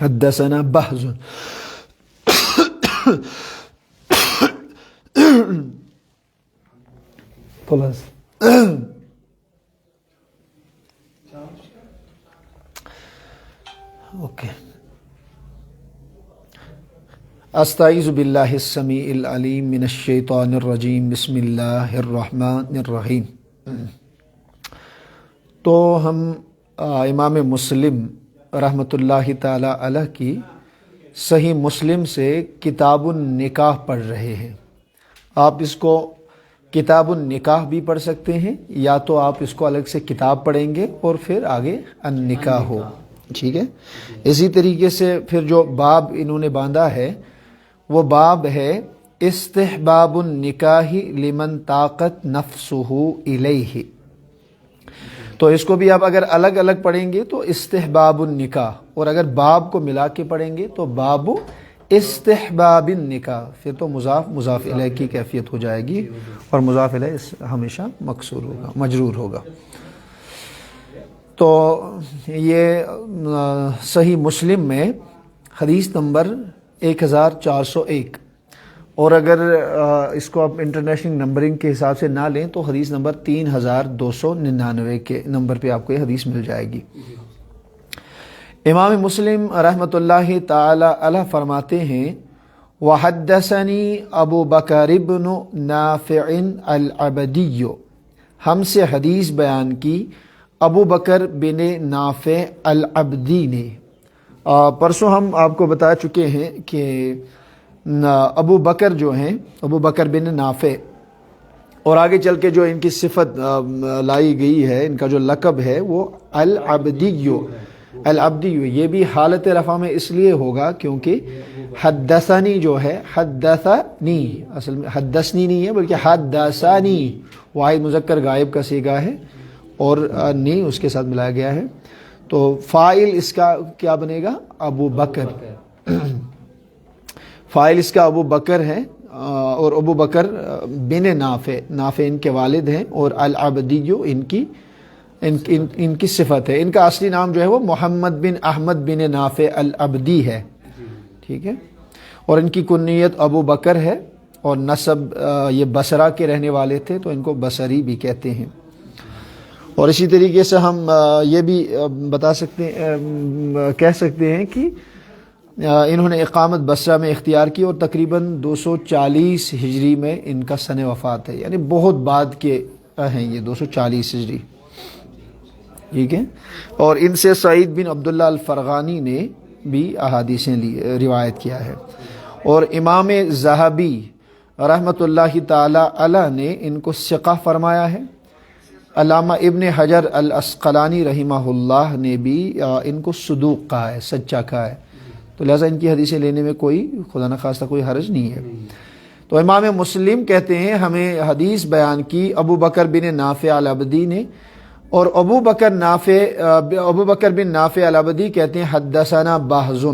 حدثنا بهز plus okay. استعیذ باللہ السمیع العلیم من الشیطان الرجیم. بسم اللہ الرحمن الرحیم. تو ہم امام مسلم رحمۃ اللہ تعالی علیہ کی صحیح مسلم سے کتاب النکاح پڑھ رہے ہیں. آپ اس کو کتاب النکاح بھی پڑھ سکتے ہیں یا تو آپ اس کو الگ سے کتاب پڑھیں گے اور پھر آگے النکاح ہو. ٹھیک ہے. اسی طریقے سے پھر جو باب انہوں نے باندھا ہے وہ باب ہے استحباب النکاح لمن طاقت نفسہ الیہ. تو اس کو بھی آپ اگر الگ الگ پڑھیں گے تو استحباب النکاح، اور اگر باب کو ملا کے پڑھیں گے تو باب استحباب النکاح. پھر تو مضاف مضاف الیہ کی کیفیت ہو جائے گی اور مضاف الیہ ہمیشہ مکسور ہوگا، مجرور ہوگا. تو یہ صحیح مسلم میں حدیث نمبر 1401، اور اگر اس کو آپ انٹرنیشنل نمبرنگ کے حساب سے نہ لیں تو حدیث نمبر 3299 کے نمبر پہ آپ کو یہ حدیث مل جائے گی. امام مسلم رحمۃ اللہ تعالی علیہ فرماتے ہیں وحدثنی ابو بکر بن نافع العبدی. ہم سے حدیث بیان کی ابو بکر بن نافع العبدی نے. پرسوں ہم آپ کو بتا چکے ہیں کہ ابو بکر جو ہیں، ابو بکر بن نافع، اور آگے چل کے جو ان کی صفت لائی گئی ہے، ان کا جو لقب ہے وہ العبدیو. العبدیو یہ بھی حالت رفع میں اس لیے ہوگا کیونکہ حدثنی جو ہے، حدثنی اصل میں حدثنی نہیں ہے بلکہ حدثنی واحد مذکر غائب کا صیغہ ہے اور نی اس کے ساتھ ملایا گیا ہے. تو فاعل اس کا کیا بنے گا؟ ابو بکر. فاعل اس کا ابو بکر ہے، اور ابو بکر بن نافع، نافع ان کے والد ہیں، اور العبدیو ان کی صفت ہے. ان کا اصلی نام جو ہے وہ محمد بن احمد بن نافع العبدی ہے. ٹھیک ہے. اور ان کی کنیت ابو بکر ہے، اور نسب یہ بصرہ کے رہنے والے تھے تو ان کو بصری بھی کہتے ہیں. اور اسی طریقے سے ہم یہ بھی بتا سکتے ہیں، کہہ سکتے ہیں کہ انہوں نے اقامت بصرہ میں اختیار کی، اور تقریباً 240 ہجری میں ان کا سن وفات ہے، یعنی بہت بعد کے ہیں یہ 240 ہجری. ٹھیک ہے. اور ان سے سعید بن عبداللہ الفرغانی نے بھی احادیثیں روایت کیا ہے. اور امام ذہبی رحمۃ اللہ تعالی علیہ نے ان کو ثقہ فرمایا ہے. علامہ ابن حجر العسقلانی رحمہ اللہ نے بھی ان کو صدوق کہا ہے، سچا کہا ہے. تو لہٰذا ان کی حدیثیں لینے میں کوئی خدا نخواستہ کوئی حرج نہیں ہے. تو امام مسلم کہتے ہیں ہمیں حدیث بیان کی ابو بکر بن نافع العبدی نے، اور ابو بکر بن نافع العبدی کہتے ہیں حدثنا بہز،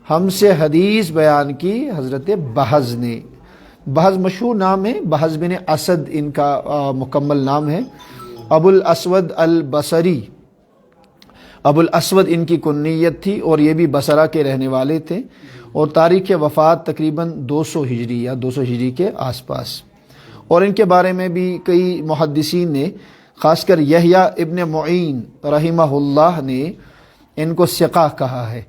ہم سے حدیث بیان کی حضرت بہز نے. بہز مشہور نام ہے، بہز بن اسد ان کا مکمل نام ہے. ابو الاسود البصری، ابو الاسود ان کی کنیت تھی، اور یہ بھی بصرہ کے رہنے والے تھے، اور تاریخ وفات تقریباً 200 ہجری یا 200 ہجری کے آس پاس. اور ان کے بارے میں بھی کئی محدثین نے، خاص کر یحییٰ ابن معین رحمہ اللہ نے ان کو ثقہ کہا ہے.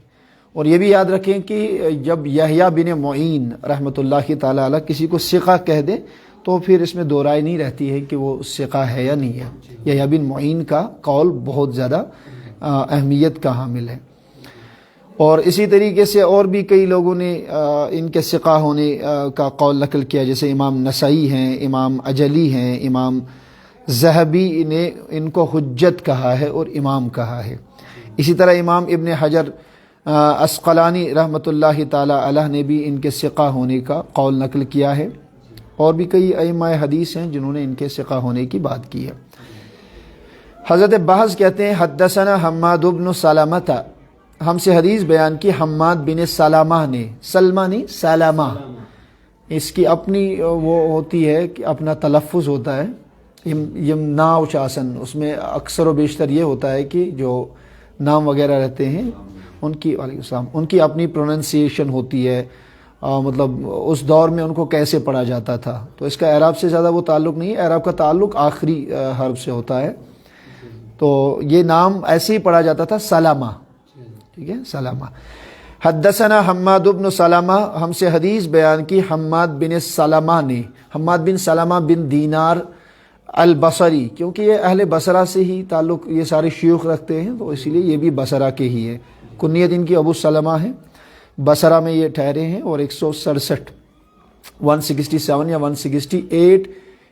اور یہ بھی یاد رکھیں کہ جب یحییٰ بن معین رحمۃ اللہ تعالی علیہ کسی کو ثقہ کہہ دے تو پھر اس میں دو رائے نہیں رہتی ہے کہ وہ ثقہ ہے یا نہیں ہے. یحییٰ بن معین کا قول بہت زیادہ اہمیت کا حامل ہے. اور اسی طریقے سے اور بھی کئی لوگوں نے ان کے ثقہ ہونے کا قول نقل کیا، جیسے امام نسائی ہیں، امام اجلی ہیں، امام ذہبی نے ان کو حجت کہا ہے اور امام کہا ہے. اسی طرح امام ابن حجر عسقلانی رحمۃ اللہ تعالی علیہ نے بھی ان کے ثقہ ہونے کا قول نقل کیا ہے. اور بھی کئی ائمہ حدیث ہیں جنہوں نے ان کے ثقہ ہونے کی بات کی ہے. حضرت بہز کہتے ہیں حدثنا حماد بن سلمہ، ہم سے حدیث بیان کی حماد بن سلمہ نے. سلمہ نہیں، سلمہ. اس کی اپنی وہ ہوتی ہے کہ اپنا تلفظ ہوتا ہے، یمنا چاسن، اس میں اکثر و بیشتر یہ ہوتا ہے کہ جو نام وغیرہ رہتے ہیں ان کی وعلیکم السلام ان کی اپنی پروننسیشن ہوتی ہے، مطلب اس دور میں ان کو کیسے پڑھا جاتا تھا، تو اس کا اعراب سے زیادہ وہ تعلق نہیں ہے، اعراب کا تعلق آخری حرف سے ہوتا ہے. تو یہ نام ایسے ہی پڑھا جاتا تھا سلامہ، ٹھیک ہے، سلامہ. حدثنا حماد بن سلمہ، ہم سے حدیث بیان کی حماد بن سلمہ نے، حماد بن سلمہ بن دینار البصری، کیونکہ یہ اہل بصرہ سے ہی تعلق یہ سارے شیوخ رکھتے ہیں تو اسی لیے یہ بھی بصرہ کے ہی ہے. کنیت ان کی ابو سلمہ ہے، بصرہ میں یہ ٹھہرے ہیں، اور 167 167 یا 168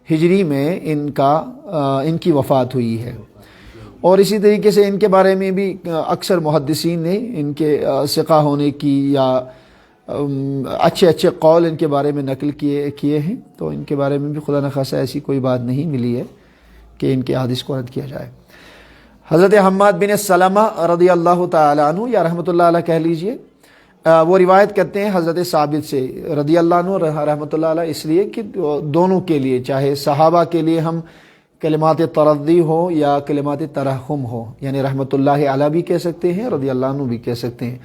ہجری میں ان کی وفات ہوئی ہے. اور اسی طریقے سے ان کے بارے میں بھی اکثر محدثین نے ان کے ثقہ ہونے کی یا اچھے قول ان کے بارے میں نقل کیے ہیں، تو ان کے بارے میں بھی خدا نخواستہ ایسی کوئی بات نہیں ملی ہے کہ ان کے حدیث کو رد کیا جائے. حضرت حماد بن سلمہ رضی اللہ تعالی عنہ یا رحمۃ اللہ علیہ کہہ لیجئے، وہ روایت کرتے ہیں حضرت ثابت سے رضی اللہ عنہ رحمۃ اللہ علیہ، اس لیے کہ دونوں کے لیے، چاہے صحابہ کے لیے ہم کلمات ترضی ہو یا کلمات ترحم ہو، یعنی رحمۃ اللہ علیہ بھی کہہ سکتے ہیں، رضی اللہ عنہ بھی کہہ سکتے ہیں.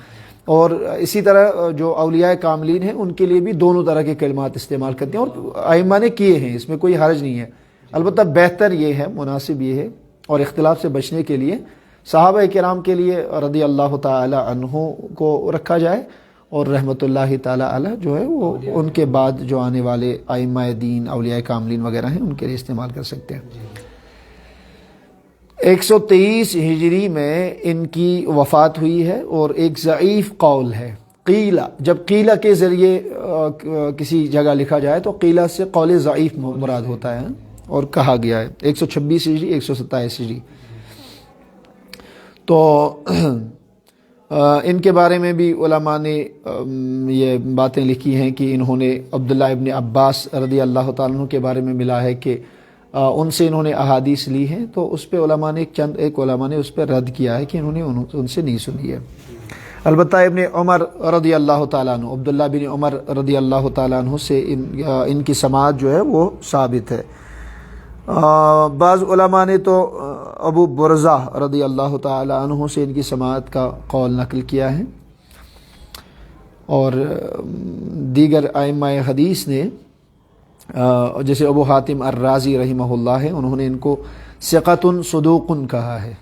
اور اسی طرح جو اولیاء کاملین ہیں ان کے لیے بھی دونوں طرح کے کلمات استعمال کرتے ہیں، اور ائمہ نے کیے ہیں، اس میں کوئی حرج نہیں ہے. البتہ بہتر یہ ہے، مناسب یہ ہے، اور اختلاف سے بچنے کے لیے صحابہ کرام کے لیے رضی اللہ تعالی عنہ کو رکھا جائے، اور رحمۃ اللہ تعالی علیہ جو ہے وہ ان کے بعد جو آنے والے ائمہ دین اولیاء کاملین وغیرہ ہیں ان کے لیے استعمال کر سکتے ہیں. 123 ہجری میں ان کی وفات ہوئی ہے، اور ایک ضعیف قول ہے قیلہ، جب قیلہ کے ذریعے کسی جگہ لکھا جائے تو قیلہ سے قول ضعیف مراد ہوتا ہے، اور کہا گیا ہے. 126 ہجری 127 ہجری. تو ان کے بارے میں بھی علماء نے یہ باتیں لکھی ہیں کہ انہوں نے عبداللہ ابن عباس رضی اللہ تعالیٰ عنہ کے بارے میں ملا ہے کہ ان سے انہوں نے احادیث لی ہیں، تو اس پہ علماء نے ایک علماء نے اس پہ رد کیا ہے کہ انہوں نے ان سے نہیں سنی ہے. البتہ ابن عمر رضی اللہ تعالیٰ عنہ، عبداللہ بن عمر رضی اللہ تعالیٰ عنہ سے ان کی سماعت جو ہے وہ ثابت ہے. بعض علماء نے تو ابو برزہ رضی اللہ تعالی عنہ سے ان کی سماعت کا قول نقل کیا ہے، اور دیگر ائمہ حدیث نے جیسے ابو حاتم الرازی رحمہ اللہ ہے، انہوں نے ان کو ثقۃ صدوق کہا ہے.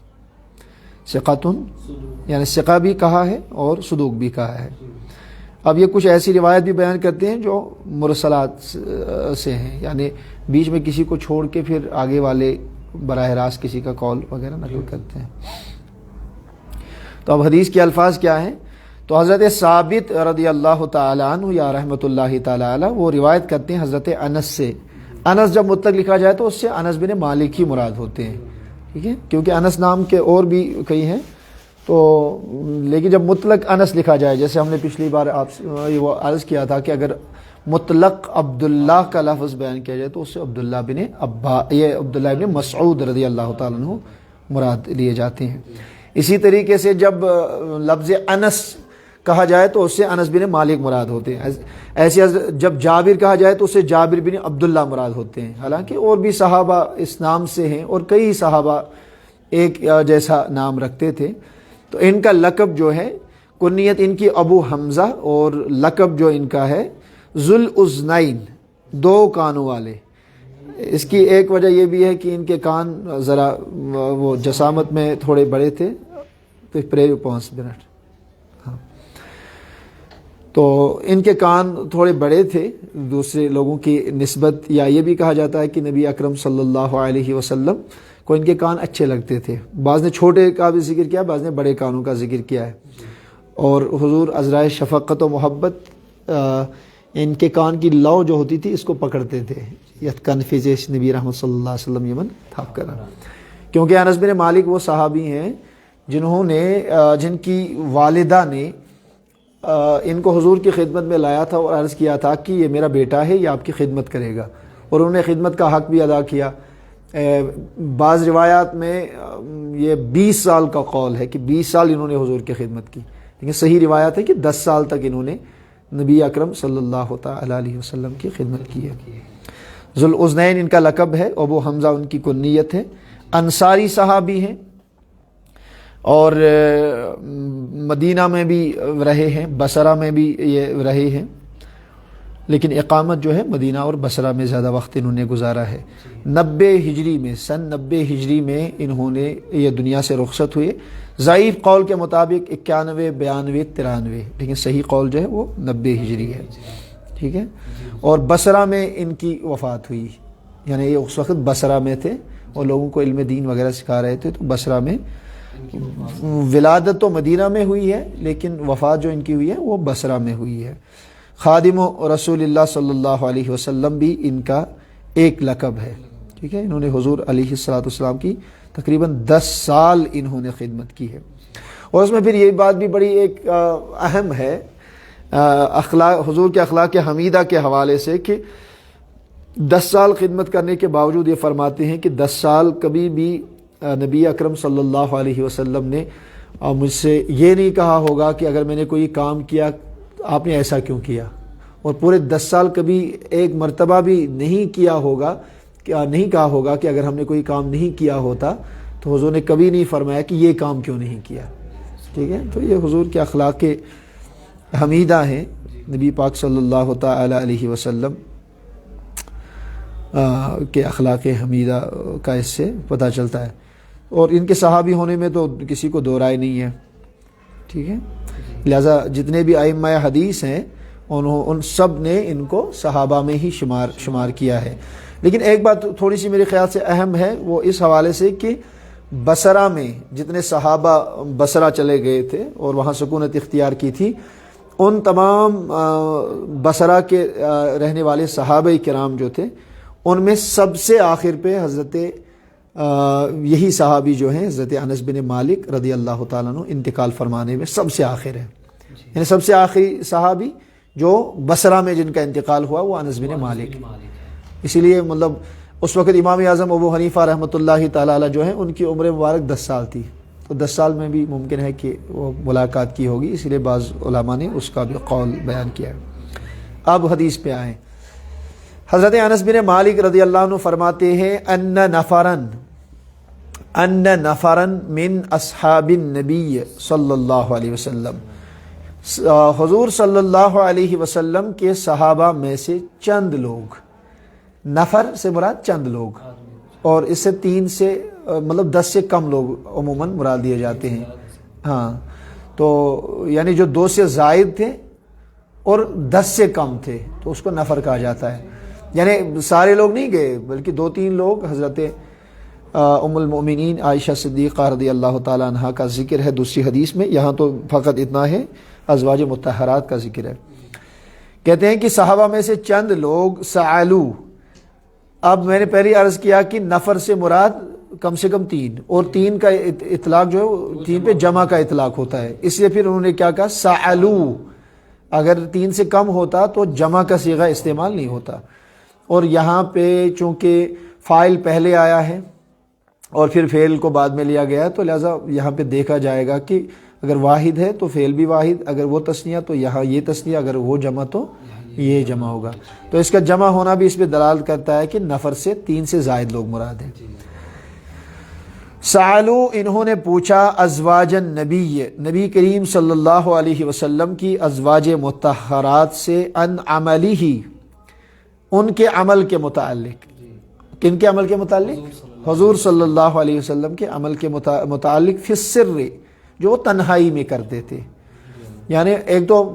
ثقۃ یعنی ثقہ بھی کہا ہے اور صدوق بھی کہا ہے. اب یہ کچھ ایسی روایت بھی بیان کرتے ہیں جو مرسلات سے ہیں، یعنی بیچ میں کسی کو چھوڑ کے پھر آگے والے براہ راست کسی کا قول وغیرہ نقل کرتے ہیں. تو اب حدیث کے الفاظ کیا ہیں؟ تو حضرت ثابت رضی اللہ تعالی عنہ یا رحمۃ اللہ تعالی علیہ وہ روایت کرتے ہیں حضرت انس سے. انس جب مطلق لکھا جائے تو اس سے انس بن مالک ہی مراد ہوتے ہیں، ٹھیک ہے، کیونکہ انس نام کے اور بھی کئی ہیں، تو لیکن جب مطلق انس لکھا جائے، جیسے ہم نے پچھلی بار آپ سے وہ عرض کیا تھا کہ اگر مطلق عبداللہ کا لفظ بیان کیا جائے تو اس سے عبداللہ بن مسعود رضی اللہ تعالیٰ عنہ مراد لیے جاتے ہیں. اسی طریقے سے جب لفظ انس کہا جائے تو اس سے انس بن مالک مراد ہوتے ہیں. ایسے جب جابر کہا جائے تو اس سے جابر بن عبداللہ مراد ہوتے ہیں. حالانکہ اور بھی صحابہ اس نام سے ہیں، اور کئی صحابہ ایک جیسا نام رکھتے تھے. تو ان کا لقب جو ہے، کنیت ان کی ابو حمزہ، اور لقب جو ان کا ہے ذوالأذنین، دو کانوں والے. اس کی ایک وجہ یہ بھی ہے کہ ان کے کان ذرا وہ جسامت میں تھوڑے بڑے تھے. تو 5 منٹ، ہاں، تو ان کے کان تھوڑے بڑے تھے دوسرے لوگوں کی نسبت، یا یہ بھی کہا جاتا ہے کہ نبی اکرم صلی اللہ علیہ وسلم کو ان کے کان اچھے لگتے تھے. بعض نے چھوٹے کا بھی ذکر کیا، بعض نے بڑے کانوں کا ذکر کیا ہے. اور حضور عذرائے شفقت و محبت ان کے کان کی لو جو ہوتی تھی اس کو پکڑتے تھے. یتکن فیض نبی رحمت صلی اللہ علیہ وسلم یمن تھاپ کر، کیونکہ انس بن مالک وہ صحابی ہیں جن کی والدہ نے ان کو حضور کی خدمت میں لایا تھا اور عرض کیا تھا کہ یہ میرا بیٹا ہے، یہ آپ کی خدمت کرے گا، اور انہوں نے خدمت کا حق بھی ادا کیا. بعض روایات میں یہ 20 سال کا قول ہے کہ 20 سال انہوں نے حضور کی خدمت کی، لیکن صحیح روایت ہے کہ 10 سال تک انہوں نے نبی اکرم صلی اللہ تعالی علیہ وسلم کی خدمت کی ہے. ذوالأذنین ان کا لقب ہے، ابو حمزہ ان کی کنیت ہے. انصاری صحابی ہیں، اور مدینہ میں بھی رہے ہیں، بصرہ میں بھی یہ رہے ہیں، لیکن اقامت جو ہے مدینہ اور بصرہ میں زیادہ وقت انہوں نے گزارا ہے۔ 90 ہجری میں، سن 90 ہجری میں انہوں نے یہ دنیا سے رخصت ہوئے۔ ضعیف قول کے مطابق 91، 92، 93، لیکن صحیح قول جو ہے وہ 90 ہجری ہے، ٹھیک ہے۔ اور بصرہ میں ان کی وفات ہوئی، یعنی یہ اس وقت بصرہ میں تھے اور لوگوں کو علم دین وغیرہ سکھا رہے تھے، تو بصرہ میں ولادت تو مدینہ میں ہوئی ہے لیکن وفات جو ان کی ہوئی ہے وہ بصرہ میں ہوئی ہے۔ خادم رسول اللہ صلی اللہ علیہ وسلم بھی ان کا ایک لقب ہے، ٹھیک ہے۔ انہوں نے حضور علیہ السلام کی تقریباً 10 سال انہوں نے خدمت کی ہے۔ اور اس میں پھر یہ بات بھی بڑی ایک اہم ہے حضور کے اخلاق حمیدہ کے حوالے سے کہ 10 سال خدمت کرنے کے باوجود یہ فرماتے ہیں کہ 10 سال کبھی بھی نبی اکرم صلی اللہ علیہ وسلم نے مجھ سے یہ نہیں کہا ہوگا کہ اگر میں نے کوئی کام کیا آپ نے ایسا کیوں کیا، اور پورے 10 سال کبھی ایک مرتبہ بھی نہیں کیا ہوگا، نہیں کہا ہوگا کہ اگر ہم نے کوئی کام نہیں کیا ہوتا تو حضور نے کبھی نہیں فرمایا کہ یہ کام کیوں نہیں کیا، ٹھیک ہے۔ تو یہ حضور کے اخلاق حمیدہ ہیں، نبی پاک صلی اللہ تعالی علیہ وسلم کے اخلاق حمیدہ کا اس سے پتہ چلتا ہے۔ اور ان کے صحابی ہونے میں تو کسی کو دو رائے نہیں ہے، ٹھیک ہے۔ لہذا جتنے بھی ائمہ حدیث ہیں ان سب نے ان کو صحابہ میں ہی شمار کیا ہے۔ لیکن ایک بات تھوڑی سی میرے خیال سے اہم ہے، وہ اس حوالے سے کہ بصرہ میں جتنے صحابہ بصرہ چلے گئے تھے اور وہاں سکونت اختیار کی تھی، ان تمام بصرہ کے رہنے والے صحابہ کرام جو تھے ان میں سب سے آخر پہ حضرت یہی صحابی جو ہیں حضرت انس بن مالک رضی اللہ تعالیٰ عنہ انتقال فرمانے میں سب سے آخر ہے، یعنی سب سے آخری صحابی جو بصرہ میں جن کا انتقال ہوا وہ انس بن مالک۔ اسی لیے مطلب اس وقت امام اعظم ابو حنیفہ رحمۃ اللہ تعالیٰ علیہ جو ہیں ان کی عمر مبارک 10 سال تھی، تو 10 سال میں بھی ممکن ہے کہ وہ ملاقات کی ہوگی، اسی لیے بعض علماء نے اس کا بھی قول بیان کیا ہے۔ اب حدیث پہ آئیں۔ حضرت انس بن مالک رضی اللہ عنہ فرماتے ہیں ان نفرا من اصحاب النبی صلی اللہ علیہ وسلم، حضور صلی اللہ علیہ وسلم کے صحابہ میں سے چند لوگ، نفر سے مراد چند لوگ، اور اس سے 3 سے مطلب 10 سے کم لوگ عموماً مراد دیے جاتے ہیں، ہاں، تو یعنی جو 2 سے زائد تھے اور 10 سے کم تھے تو اس کو نفر کہا جاتا ہے، یعنی سارے لوگ نہیں گئے بلکہ 2-3 لوگ، حضرت ام المؤمنین عائشہ صدیقہ رضی اللہ تعالیٰ عنہا کا ذکر ہے دوسری حدیث میں، یہاں تو فقط اتنا ہے ازواج مطہرات کا ذکر ہے۔ کہتے ہیں کہ صحابہ میں سے چند لوگ سعلو، اب میں نے پہلے عرض کیا کہ نفر سے مراد کم سے کم 3، اور 3 کا اطلاق جو ہے 3 پہ جمع کا اطلاق ہوتا ہے، اس لیے پھر انہوں نے کیا کہا سعلو، اگر 3 سے کم ہوتا تو جمع کا صیغہ استعمال نہیں ہوتا، اور یہاں پہ چونکہ فاعل پہلے آیا ہے اور پھر فعل کو بعد میں لیا گیا ہے، تو لہٰذا یہاں پہ دیکھا جائے گا کہ اگر واحد ہے تو فعل بھی واحد، اگر وہ تثنیہ تو یہاں یہ تثنیہ، اگر وہ جمع تو یہ جمع ہوگا، تو اس کا جمع ہونا بھی اس پہ دلالت کرتا ہے کہ نفر سے 3 سے زائد لوگ مراد ہیں۔ سالو، انہوں نے پوچھا ازواج النبی، نبی کریم صلی اللہ علیہ وسلم کی ازواج مطہرات سے، ان عملی، ان کے عمل کے متعلق، کن کے عمل کے متعلق؟ حضور صلی اللہ علیہ وسلم کے عمل کے متعلق، فی السر، جو وہ تنہائی میں کرتے تھے، یعنی ایک تو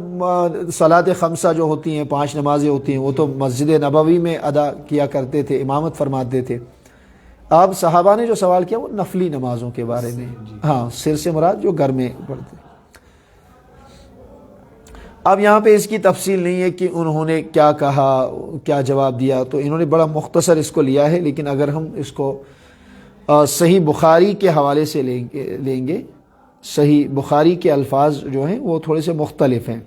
صلاۃ خمسہ جو ہوتی ہیں 5 نمازیں ہوتی ہیں وہ تو مسجد نبوی میں ادا کیا کرتے تھے، امامت فرماتے تھے۔ اب صحابہ نے جو سوال کیا وہ نفلی نمازوں کے بارے میں، ہاں، سر سے مراد جو گھر میں پڑھتے۔ اب یہاں پہ اس کی تفصیل نہیں ہے کہ انہوں نے کیا کہا، کیا جواب دیا، تو انہوں نے بڑا مختصر اس کو لیا ہے، لیکن اگر ہم اس کو صحیح بخاری کے حوالے سے لیں گے، صحیح بخاری کے الفاظ جو ہیں وہ تھوڑے سے مختلف ہیں،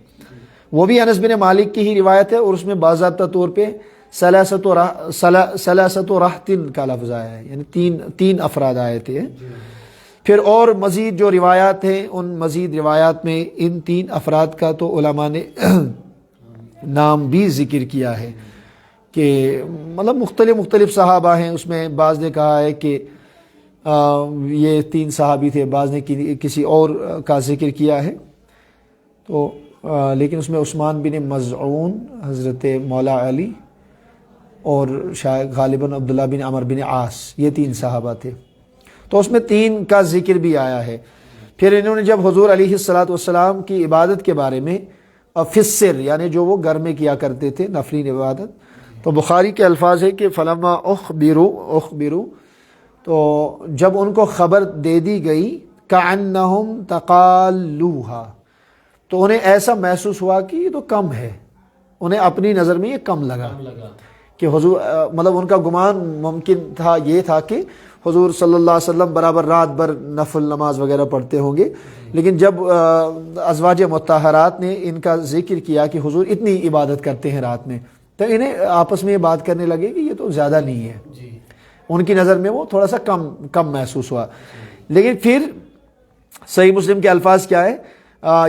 وہ بھی انس بن مالک کی ہی روایت ہے، اور اس میں باضابطہ طور پہ ثلاثۃ رہطن کا لفظ آیا ہے، یعنی 3 افراد آئے تھے۔ پھر اور مزید جو روایات ہیں ان مزید روایات میں ان 3 افراد کا تو علماء نے نام بھی ذکر کیا ہے کہ مطلب مختلف صحابہ ہیں، اس میں بعض نے کہا ہے کہ یہ 3 صحابی تھے، بعض نے کسی اور کا ذکر کیا ہے، تو لیکن اس میں عثمان بن مظعون، حضرت مولا علی، اور شاید غالباً عبداللہ بن عمر بن عاص، یہ 3 صحابہ تھے، تو اس میں 3 کا ذکر بھی آیا ہے۔ پھر انہوں نے جب حضور علیہ الصلاۃ والسلام کی عبادت کے بارے میں فسر، یعنی جو وہ گھر میں کیا کرتے تھے نفلی عبادت، تو بخاری کے الفاظ ہے کہ فلما اخبروا، تو جب ان کو خبر دے دی گئی، کأنہم تقالوہا، تو انہیں ایسا محسوس ہوا کہ یہ تو کم ہے، انہیں اپنی نظر میں یہ کم لگا کہ حضور، مطلب ان کا گمان ممکن تھا، یہ تھا کہ حضور صلی اللہ علیہ وسلم برابر رات بھر نفل نماز وغیرہ پڑھتے ہوں گے، لیکن جب ازواج مطہرات نے ان کا ذکر کیا کہ حضور اتنی عبادت کرتے ہیں رات میں، تو انہیں آپس میں یہ بات کرنے لگے کہ یہ تو زیادہ نہیں ہے، ان کی نظر میں وہ تھوڑا سا کم محسوس ہوا۔ لیکن پھر صحیح مسلم کے الفاظ کیا ہے،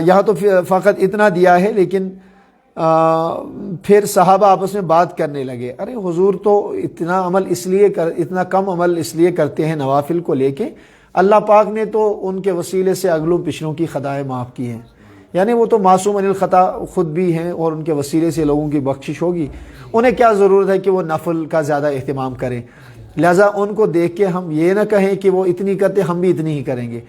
یہاں تو فقط اتنا دیا ہے، لیکن پھر صحابہ آپس میں بات کرنے لگے، ارے حضور تو اتنا کم عمل اس لیے کرتے ہیں نوافل کو لے کے، اللہ پاک نے تو ان کے وسیلے سے اگلوں پچھلوں کی خطائیں معاف کی ہیں، یعنی وہ تو معصوم عن الخطا خود بھی ہیں، اور ان کے وسیلے سے لوگوں کی بخشش ہوگی، انہیں کیا ضرورت ہے کہ وہ نفل کا زیادہ اہتمام کریں، لہذا ان کو دیکھ کے ہم یہ نہ کہیں کہ وہ اتنی کرتے ہم بھی اتنی ہی کریں گے،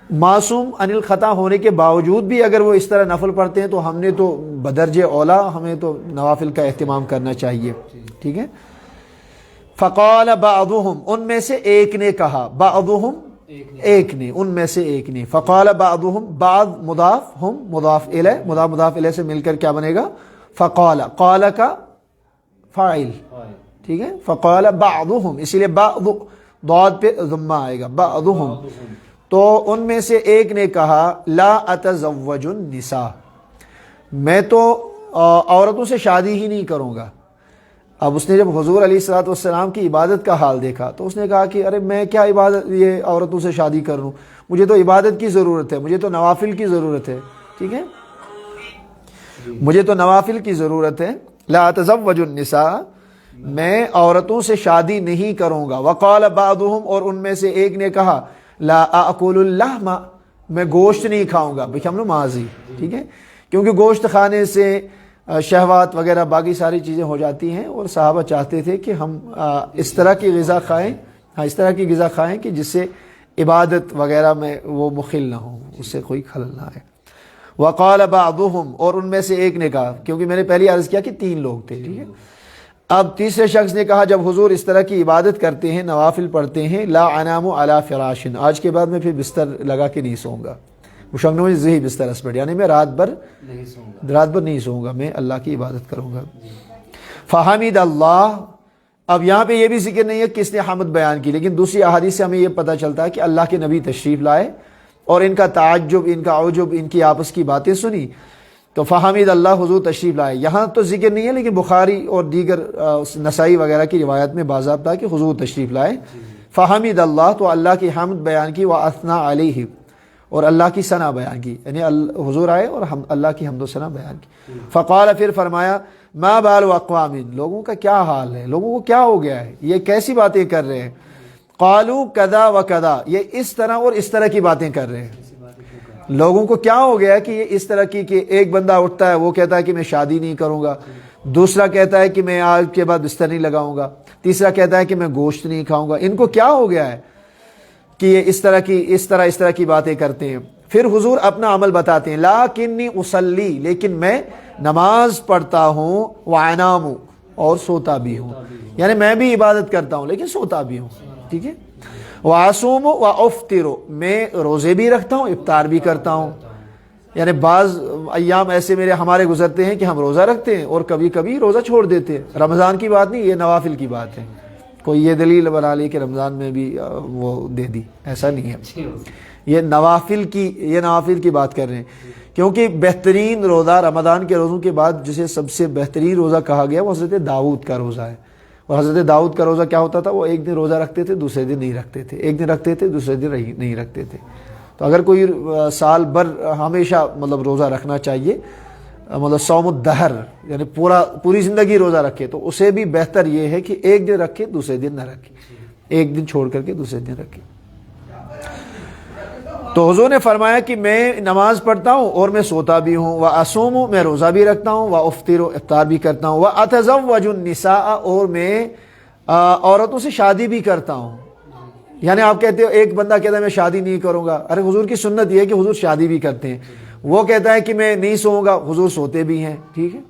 معصوم عن الخطا ہونے کے باوجود بھی اگر وہ اس طرح نفل پڑھتے ہیں تو ہم نے تو بدرجہ اولا ہمیں تو نوافل کا اہتمام کرنا چاہیے، ٹھیک ہے۔ فقال بعضهم، ان میں سے ایک نے کہا، بعضهم ایک نے، ان میں سے ایک نے، فقال بعضهم، بعض مضاف، ہم مضاف الیہ، مضاف الیہ سے مل کر کیا بنے گا، فقال، قال کا فاعل، ٹھیک ہے، فقال بعضهم، اسی لیے بعض ضاد پہ ضمہ آئے گا، بعضهم، تو ان میں سے ایک نے کہا لا اتزوج النساء، میں تو عورتوں سے شادی ہی نہیں کروں گا۔ اب اس نے جب حضور علیہ الصلوۃ والسلام کی عبادت کا حال دیکھا تو اس نے کہا کہ ارے میں کیا عبادت یہ عورتوں سے شادی کر لوں، مجھے تو عبادت کی ضرورت ہے، مجھے تو نوافل کی ضرورت ہے، ٹھیک ہے، مجھے تو نوافل کی ضرورت ہے، لا اتزوج النساء، میں عورتوں سے شادی نہیں کروں گا۔ وقال بعضهم، اور ان میں سے ایک نے کہا لا اکل اللحم، میں گوشت نہیں کھاؤں گا، بحمل ماضی، ٹھیک ہے، کیونکہ گوشت کھانے سے شہوات وغیرہ باقی ساری چیزیں ہو جاتی ہیں، اور صحابہ چاہتے تھے کہ ہم اس طرح کی غذا کھائیں، اس طرح کی غذا کھائیں کہ جس سے عبادت وغیرہ میں وہ مخل نہ ہو، اس سے کوئی خلل نہ آئے۔ وقال بعضهم، اور ان میں سے ایک نے کہا، کیونکہ میں نے پہلی عرض کیا کہ 3 لوگ تھے، ٹھیک ہے، اب تیسرے شخص نے کہا جب حضور اس طرح کی عبادت کرتے ہیں، نوافل پڑھتے ہیں، لا انام علی فراش، آج کے بعد میں پھر بستر لگا کے نہیں سوؤں گا، مشنو ذہی بستر اسپٹ، یعنی میں رات بھر نہیں سوؤں گا، میں اللہ کی عبادت کروں گا۔ فحمد اللہ، اب یہاں پہ یہ بھی ذکر نہیں ہے کس نے حمد بیان کی، لیکن دوسری احادیث سے ہمیں یہ پتہ چلتا ہے کہ اللہ کے نبی تشریف لائے اور ان کا تعجب، ان کا عجب، ان کی آپس کی باتیں سنی، تو فحمد اللہ، حضور تشریف لائے، یہاں تو ذکر نہیں ہے، لیکن بخاری اور دیگر نسائی وغیرہ کی روایت میں باضابطہ کہ حضور تشریف لائے، فحمد اللہ، تو اللہ کی حمد بیان کی، واثنا علیہ، اور اللہ کی ثنا بیان کی، یعنی حضور آئے اور اللہ کی حمد و ثنا بیان کی۔ فقال، پھر فرمایا، ما بال اقوام، لوگوں کا کیا حال ہے، لوگوں کو کیا ہو گیا ہے، یہ کیسی باتیں کر رہے ہیں، قالوا کذا و کذا، یہ اس طرح اور اس طرح کی باتیں کر رہے ہیں، لوگوں کو کیا ہو گیا کہ یہ اس طرح کی، کہ ایک بندہ اٹھتا ہے وہ کہتا ہے کہ میں شادی نہیں کروں گا، دوسرا کہتا ہے کہ میں آج کے بعد بستر نہیں لگاؤں گا، تیسرا کہتا ہے کہ میں گوشت نہیں کھاؤں گا، ان کو کیا ہو گیا ہے کہ یہ اس طرح کی باتیں کرتے ہیں۔ پھر حضور اپنا عمل بتاتے ہیں، لاکنی اصلی، لیکن میں نماز پڑھتا ہوں، وانام، اور سوتا بھی ہوں، یعنی میں بھی عبادت کرتا ہوں لیکن سوتا بھی ہوں، ٹھیک ہے، وَأَصُومُ وَأُفْطِرُ، میں روزے بھی رکھتا ہوں، افطار بھی کرتا ہوں، یعنی بعض ایام ایسے ہمارے گزرتے ہیں کہ ہم روزہ رکھتے ہیں اور کبھی کبھی روزہ چھوڑ دیتے ہیں، رمضان کی بات نہیں، یہ نوافل کی بات ہے، کوئی یہ دلیل بنا لی کہ رمضان میں بھی وہ دے دی، ایسا نہیں ہے، یہ نوافل کی بات کر رہے ہیں، کیونکہ بہترین روزہ رمضان کے روزوں کے بعد جسے سب سے بہترین روزہ کہا گیا وہ حضرت داؤد کا روزہ ہے، اور حضرت داؤد کا روزہ کیا ہوتا تھا، وہ ایک دن روزہ رکھتے تھے، دوسرے دن نہیں رکھتے تھے، ایک دن رکھتے تھے، دوسرے دن نہیں رکھتے تھے، تو اگر کوئی سال بھر ہمیشہ روزہ رکھنا چاہیے، صوم الدہر، یعنی پوری زندگی روزہ رکھے، تو اسے بھی بہتر یہ ہے کہ ایک دن رکھے، دوسرے دن نہ رکھے، ایک دن چھوڑ کر کے دوسرے دن رکھیں۔ تو حضور نے فرمایا کہ میں نماز پڑھتا ہوں اور میں سوتا بھی ہوں، وَأَصُومُ میں روزہ بھی رکھتا ہوں، وَأُفْطِرُ افطار بھی کرتا ہوں، وَأَتَزَوَّجُ النِّسَاءَ اور میں عورتوں سے شادی بھی کرتا ہوں۔ یعنی آپ کہتے ہو ایک بندہ کہتا ہے میں شادی نہیں کروں گا، ارے حضور کی سنت یہ ہے کہ حضور شادی بھی کرتے ہیں۔ وہ کہتا ہے کہ میں نہیں سوؤں گا، حضور سوتے بھی ہیں، ٹھیک ہے۔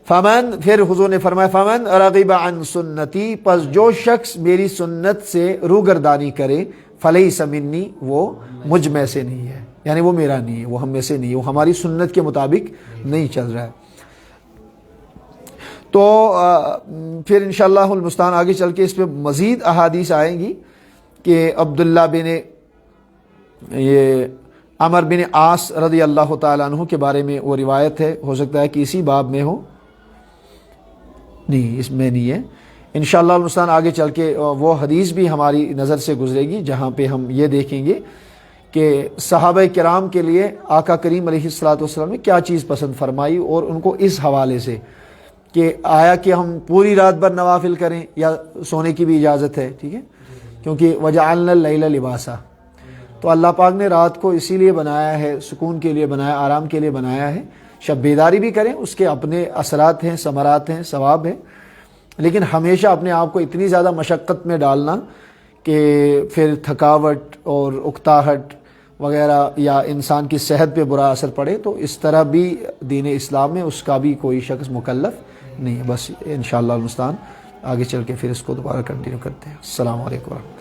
پھر حضور نے فرمایا فمن رغب عن سنتی، پس جو شخص میری سنت سے روگردانی کرے، فلیس منی، وہ مجھ میں سے نہیں ہے، یعنی وہ میرا نہیں ہے، وہ ہم میں سے نہیں ہے، وہ ہماری سنت کے مطابق نہیں چل رہا ہے۔ تو پھر انشاءاللہ المستعان آگے چل کے اس پہ مزید احادیث آئیں گی کہ عبداللہ بن یہ عمر بن عاص رضی اللہ تعالیٰ عنہ کے بارے میں وہ روایت ہے، ہو سکتا ہے کہ اسی باب میں ہو، نہیں اس میں نہیں ہے۔ انشاءاللہ المستعان آگے چل کے وہ حدیث بھی ہماری نظر سے گزرے گی جہاں پہ ہم یہ دیکھیں گے کہ صحابہ کرام کے لیے آقا کریم علیہ الصلوۃ والسلام نے کیا چیز پسند فرمائی، اور ان کو اس حوالے سے کہ آیا کہ ہم پوری رات بھر نوافل کریں یا سونے کی بھی اجازت ہے، ٹھیک ہے، کیونکہ وجعلنا اللیل لباسا، تو اللہ پاک نے رات کو اسی لیے بنایا ہے، سکون کے لیے بنایا، آرام کے لیے بنایا ہے۔ شب بیداری بھی کریں، اس کے اپنے اثرات ہیں، ثمرات ہیں، ثواب ہے، لیکن ہمیشہ اپنے آپ کو اتنی زیادہ مشقت میں ڈالنا کہ پھر تھکاوٹ اور اکتاہٹ وغیرہ یا انسان کی صحت پہ برا اثر پڑے، تو اس طرح بھی دین اسلام میں اس کا بھی کوئی شخص مکلف نہیں ہے۔ بس انشاءاللہ المستعان آگے چل کے پھر اس کو دوبارہ کنٹینیو کرتے ہیں۔ السلام علیکم ورحمۃ اللہ۔